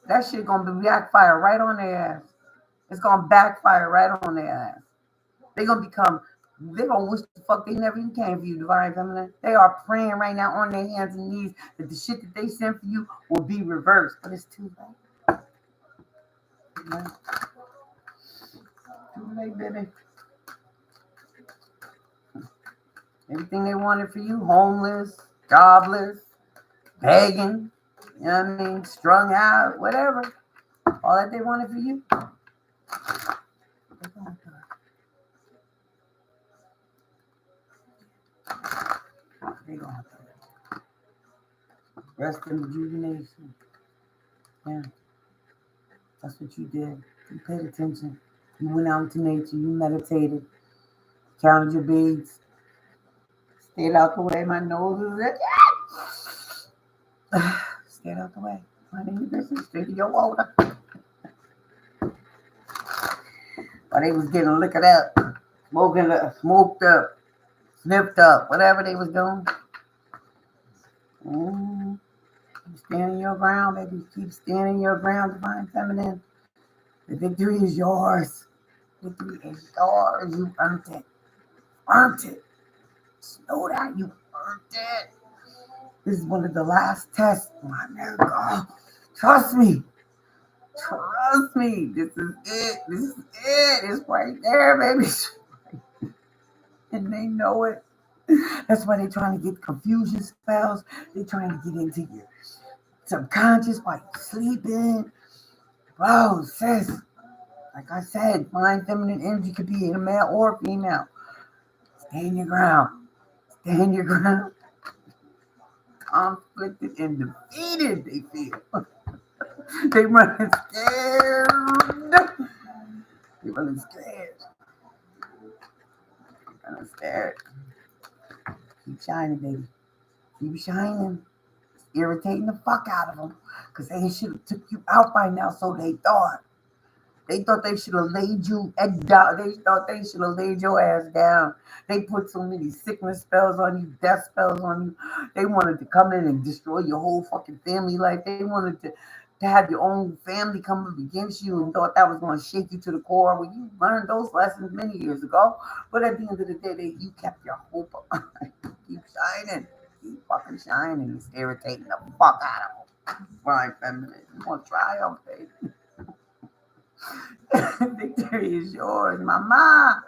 That shit gonna be backfire right on their ass. It's gonna backfire right on their ass. They're gonna wish the fuck they never even came for you, Divine Feminine. They are praying right now on their hands and knees that the shit that they sent for you will be reversed. But it's too late. Too late, baby. Everything they wanted for you, homeless, jobless, begging, you know what I mean, strung out, whatever. All that they wanted for you. They gonna do it. Rest in rejuvenation. Yeah. That's what you did. You paid attention. You went out into nature. You meditated. Counted your beads. Stayed out the way. My nose is it. Stayed out the way. Minding your business. Drinking your water. While they was getting liquored up, smoked up, sniffed up, whatever they was doing. Keep standing your ground, baby. Keep standing your ground, Divine Feminine. The victory is yours. Victory is yours. You earned it. Earned it. Just know that you earned it. This is one of the last tests, my miracle. Trust me. Trust me. This is it. This is it. It's right there, baby. And they know it. That's why they're trying to get confusion spells. They're trying to get into your subconscious while you're sleeping. Bro, sis, like I said, Divine Feminine energy could be in a male or female. Stand your ground. Stand your ground. Conflicted and defeated, they feel. They running scared. They running scared. Running scared. Keep shining, baby. Keep shining. It's irritating the fuck out of them. Because they should have took you out by now, so they thought. They thought they should have laid you down. They thought they should have laid your ass down. They put so many sickness spells on you, death spells on you. They wanted to come in and destroy your whole fucking family life. They wanted to have your own family come up against you and thought that was going to shake you to the core. Well, you learned those lessons many years ago. But at the end of the day, you kept your hope alive. Keep shining. Keep fucking shining. It's irritating the fuck out of them. Divine Feminine. You want to triumph, baby. Victory is yours, mama.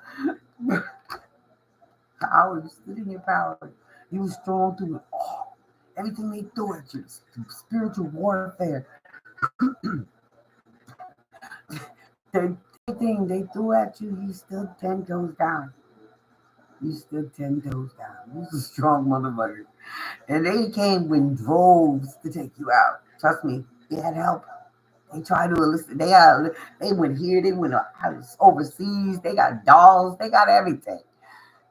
Power, you stood in your power. You were strong through it all. Everything they threw at you, spiritual warfare. Everything they threw at you, you stood 10 toes down. You stood 10 toes down. You was a strong motherfucker. And they came with droves to take you out. Trust me, they had help. They tried to elicit. They went here. They went overseas. They got dolls. They got everything.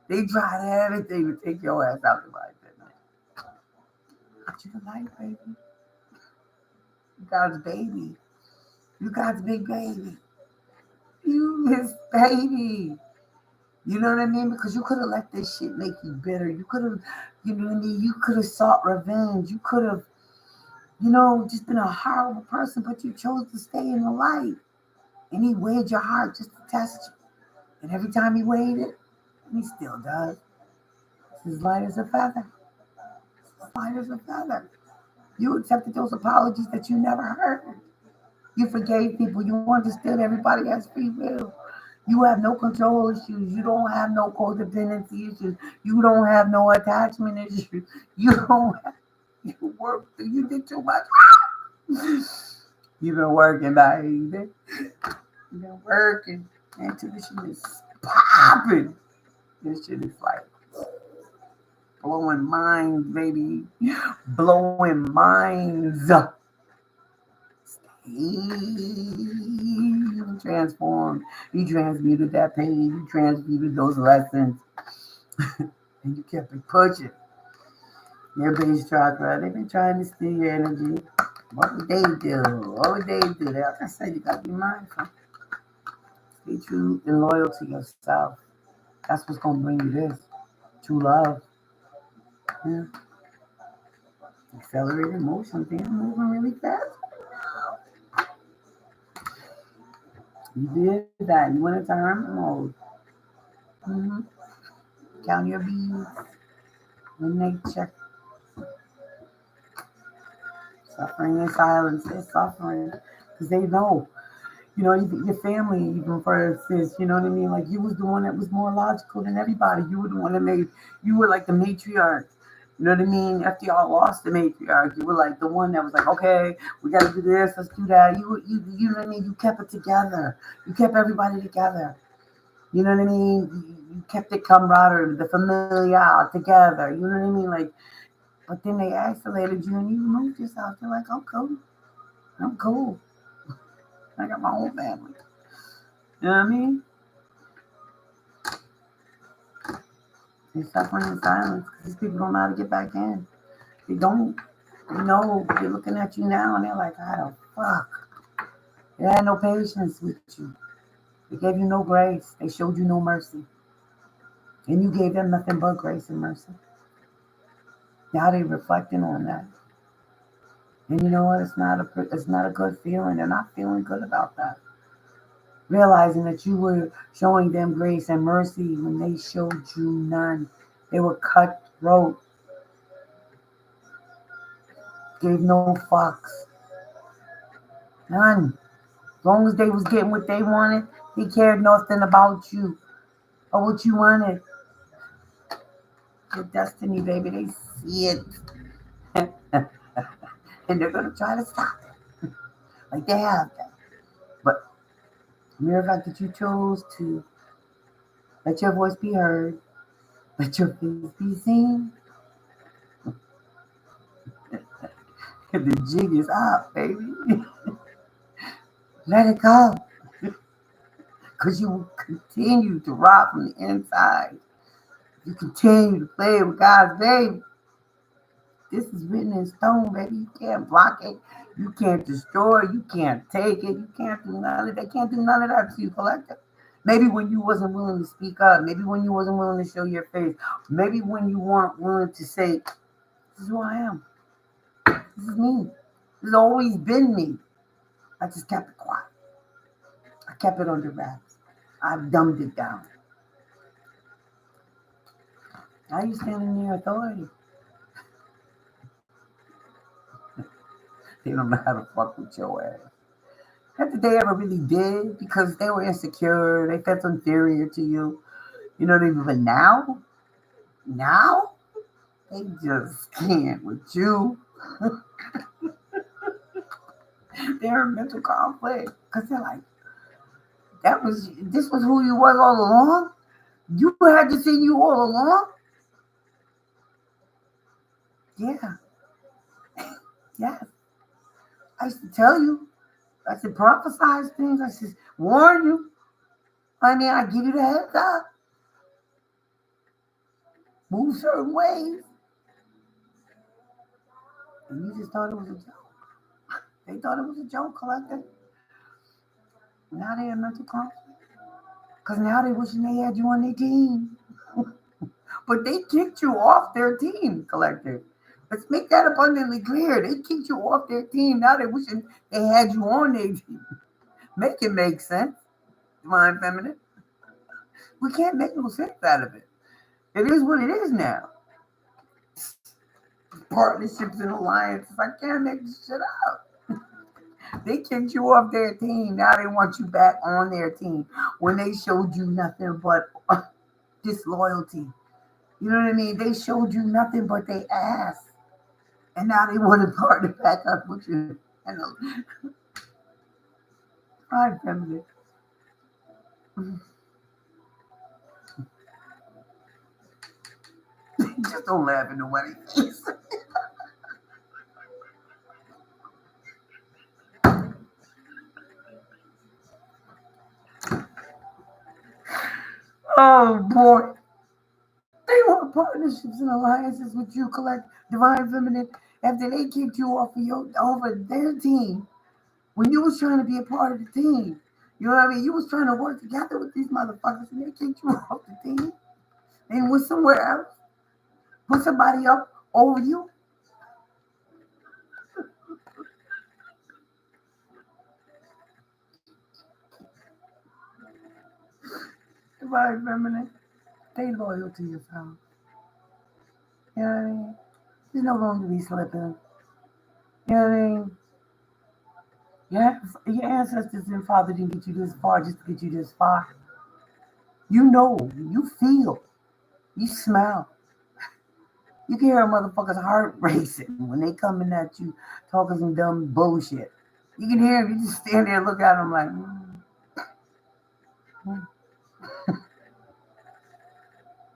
They tried everything to take your ass out the life. But you life, baby. You God's baby. You God's big baby. You his baby. You know what I mean? Because you could have let this shit make you bitter. You could have, you know what I mean? You could have sought revenge. You could have, just been a horrible person, but you chose to stay in the light. And he weighed your heart just to test you. And every time he weighed it, He still does. It's as light as a feather. It's as light as a feather. You accepted those apologies that you never heard. You forgave people. You understood everybody has free will. You have no control issues. You don't have no codependency issues. You don't have no attachment issues. You don't have, you worked. You did too much. You've been working, baby. You've been working. Intuition is popping. This shit is like blowing minds, baby. Blowing minds. You transformed. You transmuted that pain. You transmuted those lessons. And you kept it pushing. Your base chakra, they've been trying to steal your energy. What would they do? What would they do? Like I said, you got to be mindful. Be true and loyal to yourself. That's what's going to bring you this. True love. Yeah. Accelerated motion. Things are moving really fast. You did that. You went into hermit mode. Mm-hmm. Count your beads. When they check. Suffering in silence. They're suffering. Because they know. You know, your family, even for instance, you know what I mean? Like, you was the one that was more logical than everybody. You were the one that you were like the matriarch. You know what I mean? After y'all lost the matriarch, you were like the one that was like, okay, we got to do this, let's do that. You know what I mean? You kept it together. You kept everybody together. You know what I mean? You kept the camaraderie, the familial together. You know what I mean? Like, but then they isolated you and you moved yourself. You're like, I'm cool. I'm cool. I got my own family. You know what I mean? They're suffering in silence because these people don't know how to get back in. They don't. They know they're looking at you now and they're like, how the fuck? They had no patience with you. They gave you no grace. They showed you no mercy. And you gave them nothing but grace and mercy. Now they're reflecting on that. And you know what? It's not a good feeling. They're not feeling good about that. Realizing that you were showing them grace and mercy when they showed you none. They were cutthroat. Gave no fucks. None. As long as they was getting what they wanted, they cared nothing about you or what you wanted. Your destiny, baby, they see it. And they're going to try to stop it. Like they have that. But the mere fact that you chose to let your voice be heard, let your face be seen, the jig is up, baby. Let it go. Because you will continue to rock from the inside. You continue to play with God's baby. This is written in stone, baby. You can't block it. You can't destroy it. You can't take it. You can't do none of it. They can't do none of that to you, collective. Maybe when you wasn't willing to speak up. Maybe when you wasn't willing to show your face. Maybe when you weren't willing to say, this is who I am. This is me. This has always been me. I just kept it quiet. I kept it under wraps. I dumbed it down. Now you stand in your authority. They don't know how to fuck with your ass. Not that they ever really did, because they were insecure. They felt inferior to you. You know what I mean? But now, they just can't with you. They're in mental conflict because they're like, this was who you was all along. You had to see you all along. Yeah. Yes. I used to tell you. I said prophesize things. I said warn you. I mean, I give you the heads up. Move certain ways. And you just thought it was a joke. They thought it was a joke, collective. Now they're in mental conflict. Because now they wishing they had you on their team. But they kicked you off their team, collective. Let's make that abundantly clear. They kicked you off their team. Now they're wishing they had you on their team. Make it make sense. Divine Feminine. We can't make no sense out of it. It is what it is now. Partnerships and alliances. I can't make this shit up. They kicked you off their team. Now they want you back on their team when they showed you nothing but disloyalty. You know what I mean? They showed you nothing but they ass. And now they want to partner back up with you. And I feminine. Just don't laugh in the wedding face. Oh boy. They want partnerships and alliances with you, collect divine feminine, after they kicked you off of over their team when you was trying to be a part of the team. You know what I mean? You was trying to work together with these motherfuckers and they kicked you off the team and went somewhere else. Put somebody up over you. Divine feminine, stay loyal to yourself. You know what I mean? There's no room to be slipping. You know what I mean? Yeah, your ancestors and father didn't get you this far just to get you this far. You know, you feel, you smell. You can hear a motherfucker's heart racing when they coming at you talking some dumb bullshit. You can hear him. You just stand there and look at him like, mm.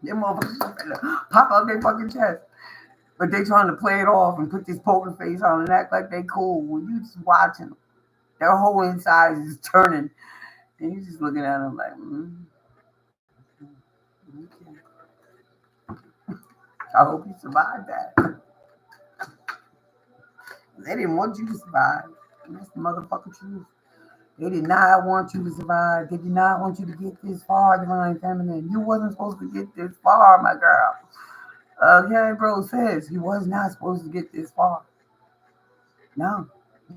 Them motherfuckers pop out their fucking chest. But they trying to play it off and put this poker face on and act like they cool. When you just watching them, their whole inside is turning. And you just looking at them like, okay. I hope you survived that. They didn't want you to survive. That's the motherfucking truth. They did not want you to survive. They did not want you to get this far, divine feminine. You wasn't supposed to get this far, my girl. Okay, bro says you was not supposed to get this far. No.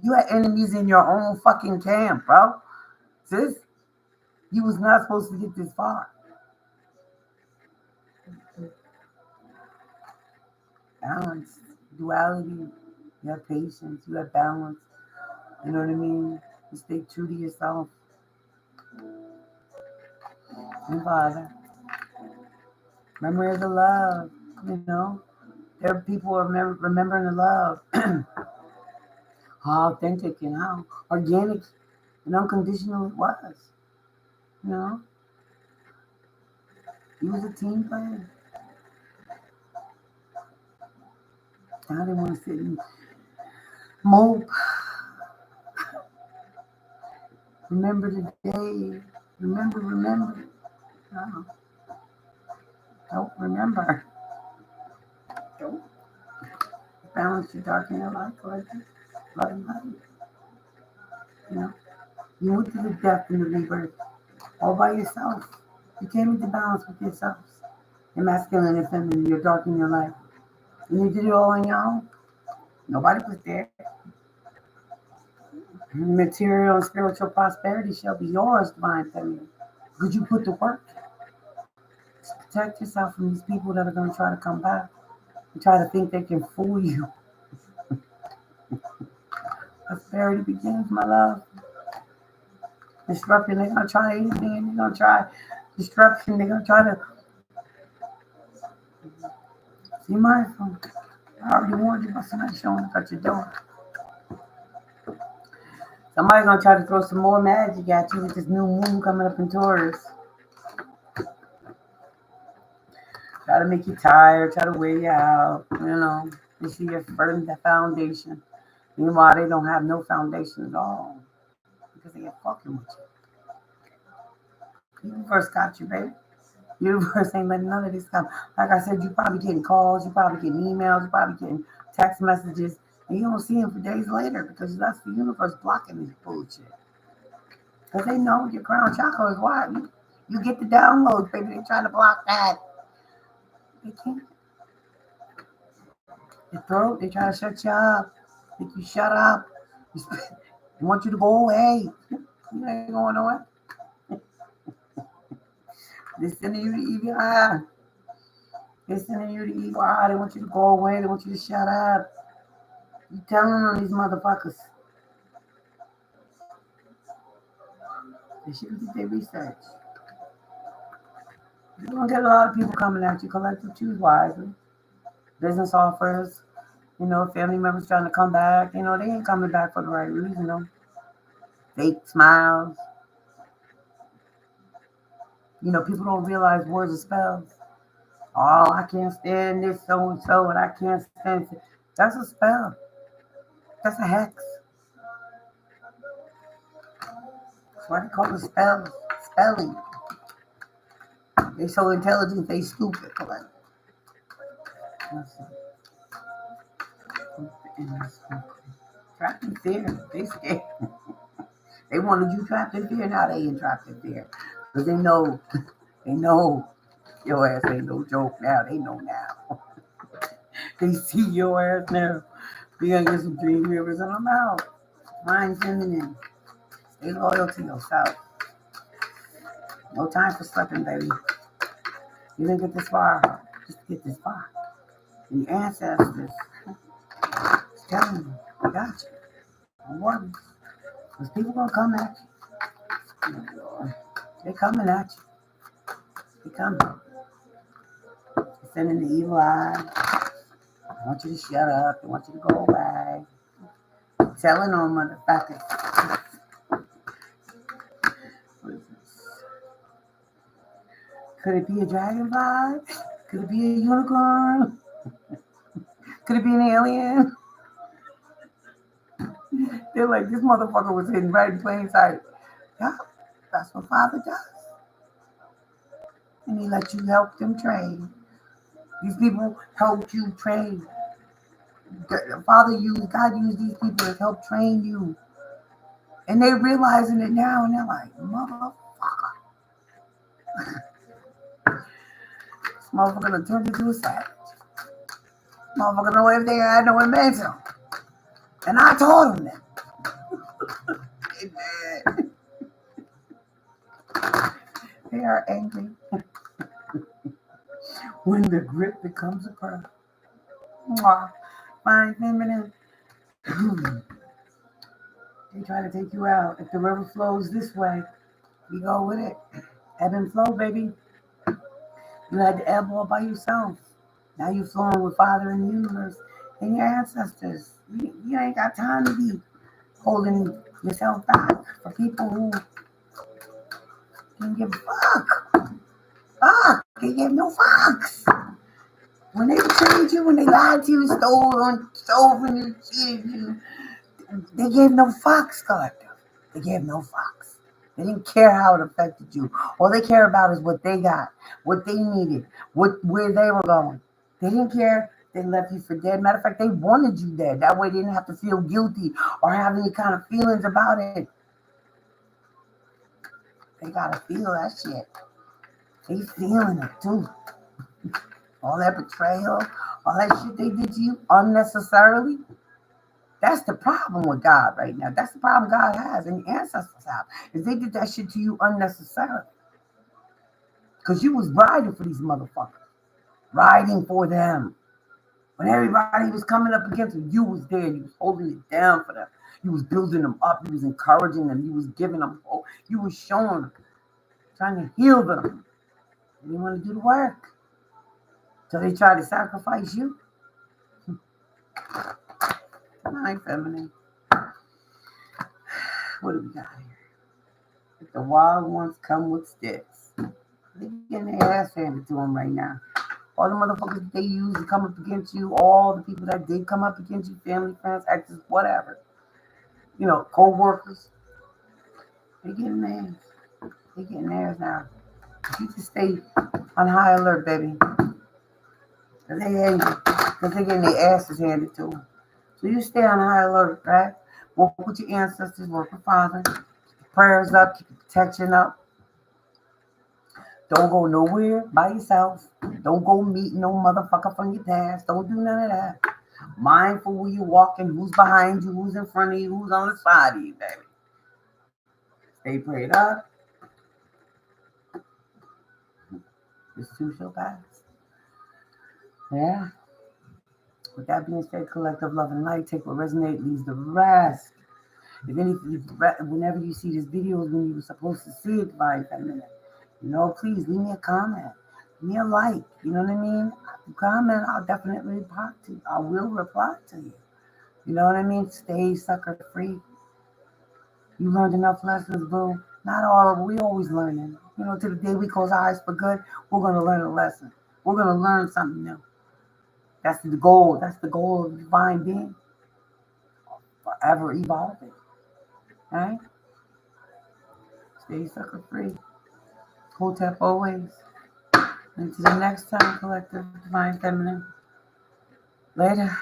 You had enemies in your own fucking camp, bro. Sis, you was not supposed to get this far. Balance, duality, you have patience, you have balance. You know what I mean? You stay true to yourself. And Father, memory of the love, you know? There are people remembering the love. How authentic and how organic and unconditional it was. You know? He was a team player. Now they want to sit and mope. Remember the day. Remember. No, don't remember. Don't balance your dark and your light, collector. Love and light. You know? You went through the death and the rebirth all by yourself. You came into balance with yourselves. Your masculine and feminine, your dark and your light. And you did it all on your own. Nobody was there. Material and spiritual prosperity shall be yours, divine feminine. Because you put the work. Protect yourself from these people that are going to try to come back and try to think they can fool you. Prosperity begins, my love. Disruption, they're going to try anything. They're going to try disruption. They're going to try to be mindful. I already warned you about somebody showing up at your door. Somebody's going to try to throw some more magic at you with this new moon coming up in Taurus. Try to make you tired, try to wear you out, you know. You see your firm foundation. Meanwhile, they don't have no foundation at all because they ain't fucking with you. Universe got you, baby. Universe ain't letting none of this come. Like I said, you probably getting calls, you probably getting emails, you probably getting text messages, and you don't see them for days later because that's the universe blocking this bullshit. Because they know your crown chakra is wide. You get the downloads, baby. They're trying to block that. They can't. Your throat, they try to shut you up. Make you shut up. They want you to go away. You ain't going nowhere. They're sending you the evil eye. They're sending you the evil eye. They want you to go away. They want you to shut up. You telling on these motherfuckers. They should do their research. You're gonna get a lot of people coming at you. Collective, choose wisely. Business offers, family members trying to come back. They ain't coming back for the right reason, though. Fake smiles. People don't realize words are spells. Oh, I can't stand this so and so, and I can't stand it. That's a spell. That's a hex. That's why they call it spells. Spelling. They so intelligent, they stupid. Like, trapped in fear. They scared. They wanted you trapped in fear. Now they ain't trapped in fear. Because they know your ass ain't no joke now. They know now. They see your ass now. We gonna get some dream rivers in them out. Mind feminine. Stay loyal to yourself. No time for slipping, baby. You didn't get this far. Just get this far. And your ancestors telling you, I got you. Don't worry. Because people gonna come at you. They coming at you. They coming. They're sending the evil eye. I want you to shut up. I want you to go away. Telling on motherfuckers. What is this? Could it be a dragonfly? Could it be a unicorn? Could it be an alien? They're like, this motherfucker was hidden right in plain sight. Yeah, that's what Father does. And he let you help them train. These people helped you train. God used these people to help train you. And they're realizing it now, and they're like, motherfucker. This motherfucker gonna turn into a savage. Motherfucker know everything I know in mental. And I told him that. They are angry when the grip becomes a pearl. Fine feminine. They try to take you out. If the river flows this way, you go with it. Ebb and flow, baby. You had to ebb all by yourself. Now you're flowing with Father in the universe and your ancestors. You ain't got time to be holding yourself back for people who can give a fuck. Fuck. They give no fucks. When they betrayed you, when they lied to you, stole from you, cheated you, they gave no fucks, collective. They gave no fucks. They didn't care how it affected you. All they care about is what they got, what they needed, where they were going. They didn't care. They left you for dead. Matter of fact, they wanted you dead. That way they didn't have to feel guilty or have any kind of feelings about it. They gotta feel that shit. They feeling it too. All that betrayal, all that shit they did to you unnecessarily. That's the problem with God right now. That's the problem God has and the ancestors have. Is they did that shit to you unnecessarily. Because you was riding for these motherfuckers. Riding for them. When everybody was coming up against them, you was there. You was holding it down for them. You was building them up. You was encouraging them. You was giving them hope. You was showing them. Trying to heal them. You didn't want to do the work. So they tried to sacrifice you. My feminine. What do we got here? If the wild ones come with sticks. They're getting their ass handed to them right now. All the motherfuckers that they use to come up against you, all the people that did come up against you, family, friends, exes, whatever. Co-workers. They getting theirs. They getting theirs now. You just stay on high alert, baby. Because they angry. Because they're getting their asses handed to them. So you stay on high alert, right? Work with your ancestors, work with Father. Keep your prayers up, keep your protection up. Don't go nowhere by yourself. Don't go meet no motherfucker from your past. Don't do none of that. Mindful where you walking, who's behind you, who's in front of you, who's on the side of you, baby. Stay prayed up. This too shall pass. Yeah. With that being said, collective love and light, take what resonates, leaves the rest. If anything, whenever you see this video, when you were supposed to see it by a minute, please leave me a comment, leave me a like. You know what I mean? Comment, I'll definitely reply to you. I will reply to you. You know what I mean? Stay sucker free. You learned enough lessons, boo. Not all of them. We always learning. To the day we close our eyes for good, we're gonna learn a lesson. We're gonna learn something new. That's the goal. That's the goal of divine being. Forever evolving. Right? Stay sucker free. Hotep always. Until the next time, collective divine feminine. Later.